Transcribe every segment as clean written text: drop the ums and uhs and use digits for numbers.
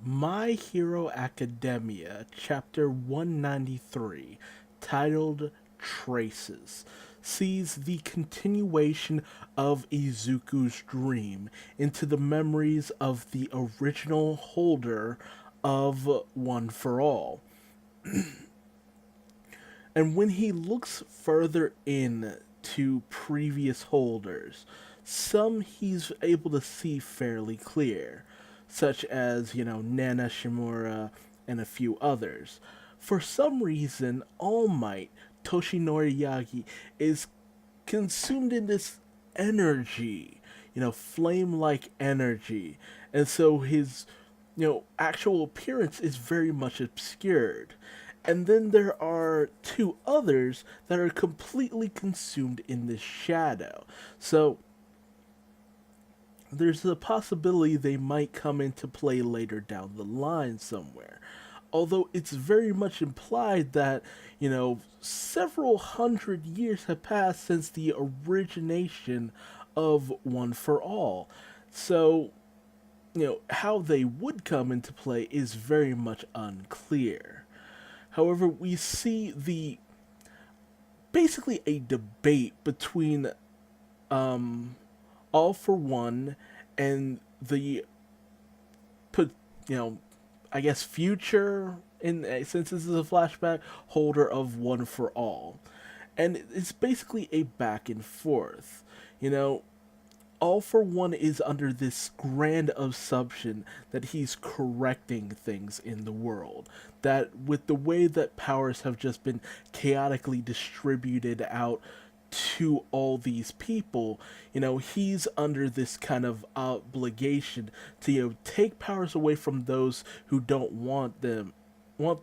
My Hero Academia, Chapter 193, titled Traces, sees the continuation of Izuku's dream into the memories of the original holder of One for All. And when he looks further in to previous holders, some he's able to see fairly clear, such as, Nana Shimura and a few others. For some reason, All Might, Toshinori Yagi, is consumed in this energy, flame like energy. And so his, actual appearance is very much obscured. And then there are two others that are completely consumed in this shadow. So there's a possibility they might come into play later down the line somewhere. Although it's very much implied that, several hundred years have passed since the origination of One for All. So, how they would come into play is very much unclear. However, we see the basically a debate between All for One and the put I guess future in since this is a flashback holder of One for All, and it's basically a back and forth. You know, All for One is under this grand assumption that he's correcting things in the world. That with the way that powers have just been chaotically distributed out to all these people, he's under this kind of obligation to, take powers away from those who don't want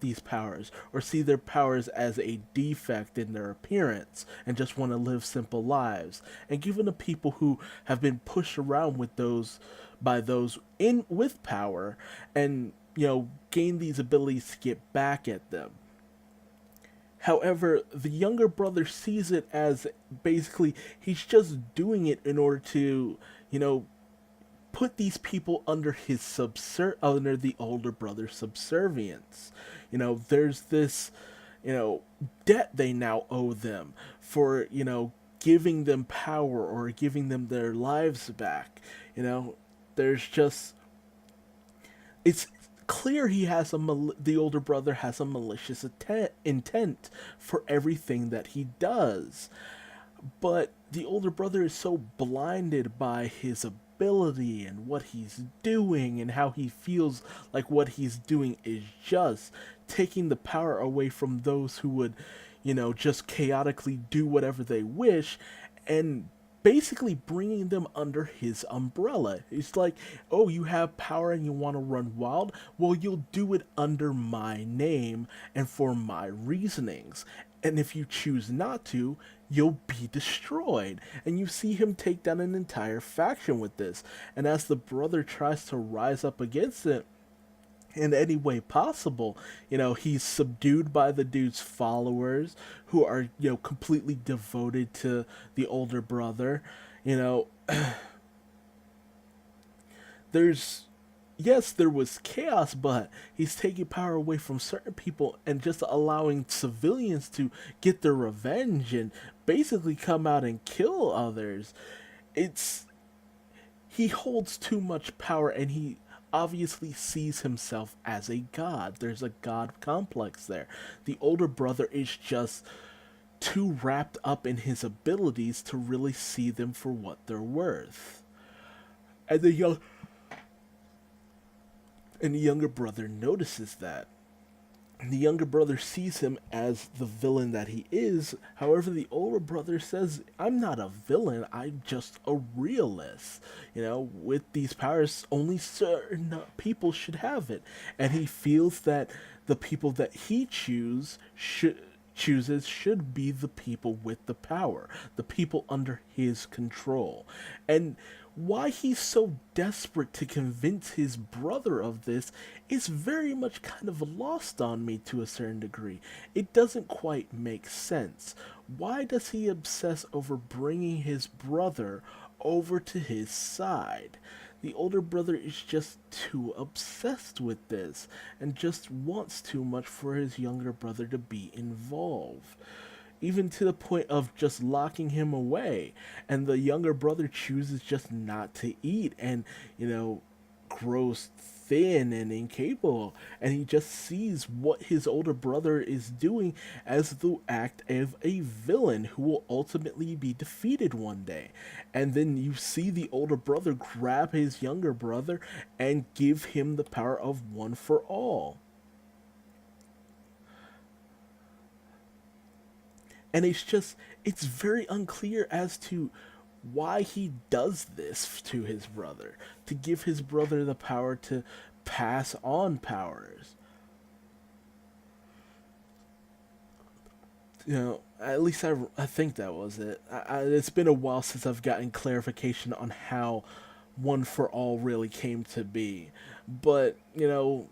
these powers or see their powers as a defect in their appearance and just want to live simple lives, and given the people who have been pushed around with those by those in with power and gain these abilities to get back at them. However, the younger brother sees it as basically he's just doing it in order to, put these people under his under the older brother's subservience. There's this, debt they now owe them for, giving them power or giving them their lives back. There's just it's clear he has the older brother has a malicious intent for everything that he does, but the older brother is so blinded by his ability and what he's doing and how he feels like what he's doing is just taking the power away from those who would, just chaotically do whatever they wish, and basically bringing them under his umbrella. It's like, oh, you have power and you want to run wild? Well, you'll do it under my name and for my reasonings. And if you choose not to, you'll be destroyed. And you see him take down an entire faction with this. And as the brother tries to rise up against it, in any way possible, he's subdued by the dude's followers who are, completely devoted to the older brother. You know, there's, yes, there was chaos, but he's taking power away from certain people and just allowing civilians to get their revenge and basically come out and kill others. It's, he holds too much power and he obviously sees himself as a god. There's a god complex there. The older brother is just too wrapped up in his abilities to really see them for what they're worth. And the younger brother notices that. The younger brother sees him as the villain that he is. However, the older brother says, I'm not a villain, I'm just a realist. With these powers, only certain people should have it. And he feels that the people that he chooses should be the people with the power, the people under his control. And why he's so desperate to convince his brother of this is very much kind of lost on me to a certain degree. It doesn't quite make sense. Why does he obsess over bringing his brother over to his side? the older brother is just too obsessed with this and just wants too much for his younger brother to be involved, even to the point of just locking him away. And the younger brother chooses just not to eat and, you know, grows thin and incapable. And he just sees what his older brother is doing as the act of a villain who will ultimately be defeated one day. And then you see the older brother grab his younger brother and give him the power of one for all. And it's very unclear as to why he does this to his brother, to give his brother the power to pass on powers. You know, at least I think that was it. It's been a while since I've gotten clarification on how One for All really came to be. But, you know,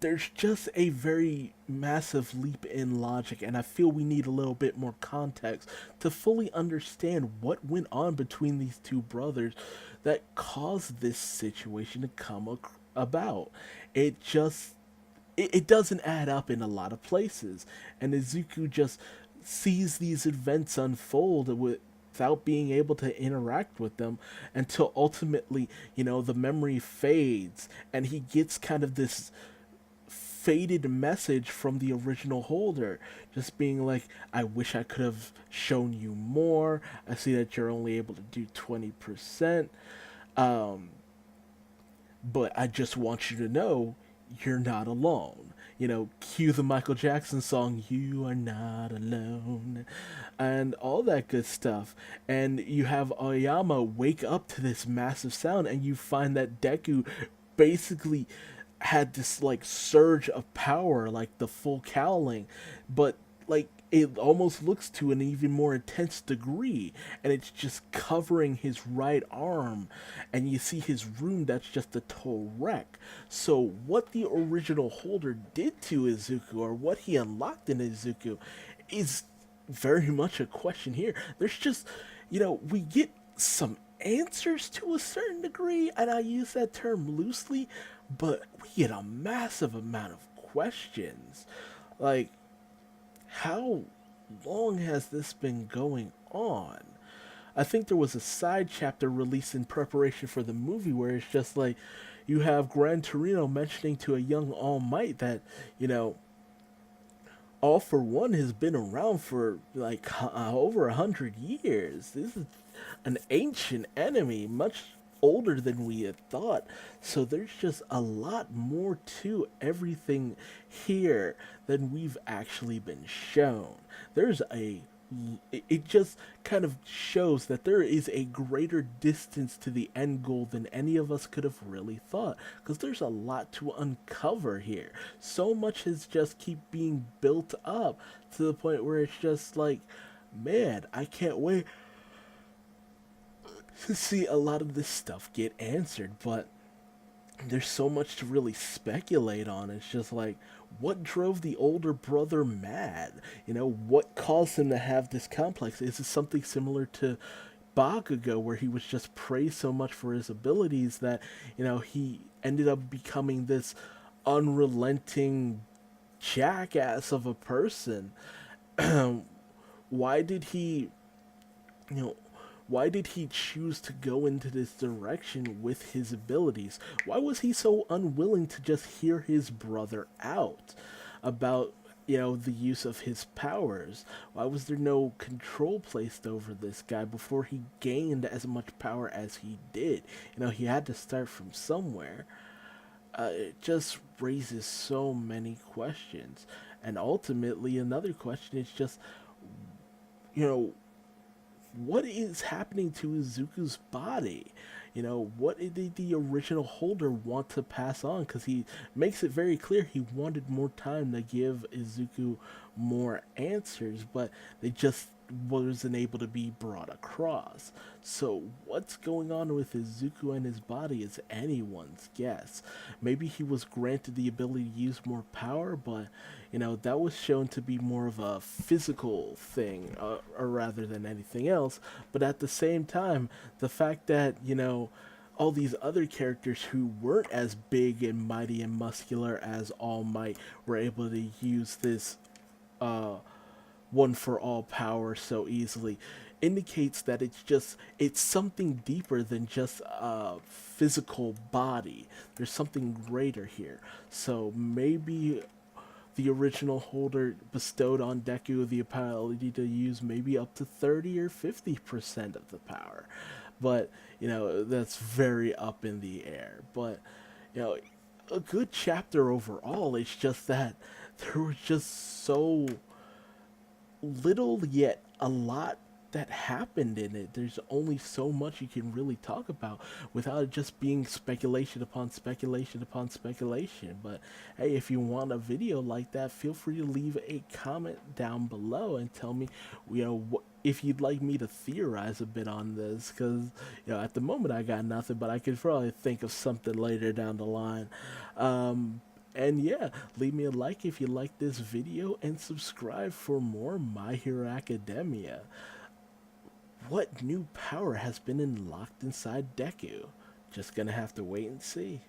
there's just a very massive leap in logic, and I feel we need a little bit more context to fully understand what went on between these two brothers that caused this situation to about. It just it doesn't add up in a lot of places, and Izuku just sees these events unfold without being able to interact with them until ultimately, you know, the memory fades and he gets kind of this faded message from the original holder, just being like, I wish I could have shown you more. I see that you're only able to do 20%. Um, but I just want you to know you're not alone. You know, cue the Michael Jackson song, You Are Not Alone, and all that good stuff. And you have Oyama wake up to this massive sound, and you find that Deku basically had this like surge of power, like the full cowling, but like it almost looks to an even more intense degree, and it's just covering his right arm, and you see his room that's just a total wreck. So what the original holder did to Izuku, or what he unlocked in Izuku, is very much a question here. There's just, you know, we get some answers to a certain degree, and I use that term loosely, but we get a massive amount of questions. Like, how long has this been going on? I think there was a side chapter released in preparation for the movie where it's just like you have Gran Torino mentioning to a young All Might that, you know, All for One has been around for like over 100 years. This is an ancient enemy, much older than we had thought. So there's just a lot more to everything here than we've actually been shown. There's a it just kind of shows that there is a greater distance to the end goal than any of us could have really thought, because there's a lot to uncover here. So much has just keep being built up to the point where it's just like, man, I can't wait to see a lot of this stuff get answered. But there's so much to really speculate on. It's just like, what drove the older brother mad? You know, what caused him to have this complex? Is it something similar to Bakugo, where he was just praised so much for his abilities that, you know, he ended up becoming this unrelenting jackass of a person? Why did he, you know, why did he choose to go into this direction with his abilities? Why was he so unwilling to just hear his brother out about, you know, the use of his powers? Why was there no control placed over this guy before he gained as much power as he did? You know, he had to start from somewhere. It just raises so many questions. And ultimately, another question is just, you know, what is happening to Izuku's body? You know, what did the original holder want to pass on? Because he makes it very clear he wanted more time to give Izuku more answers, but they just wasn't able to be brought across. So what's going on with Izuku and his body is anyone's guess. Maybe he was granted the ability to use more power, but, you know, that was shown to be more of a physical thing, or rather than anything else. But at the same time, the fact that, you know, all these other characters who weren't as big and mighty and muscular as All Might were able to use this uh, one for all power so easily indicates that it's something deeper than just a physical body. There's something greater here. So maybe the original holder bestowed on Deku the ability to use maybe up to 30 or 50% of the power. But, that's very up in the air. But, you know, a good chapter overall. It's just that there was just so little yet a lot that happened in it. There's only so much you can really talk about without it just being speculation upon speculation upon speculation. But hey, if you want a video like that, feel free to leave a comment down below and tell me, if you'd like me to theorize a bit on this, because at the moment I got nothing, but I could probably think of something later down the line. And yeah, leave me a like if you like this video and subscribe for more My Hero Academia. What new power has been unlocked inside Deku? Just gonna have to wait and see.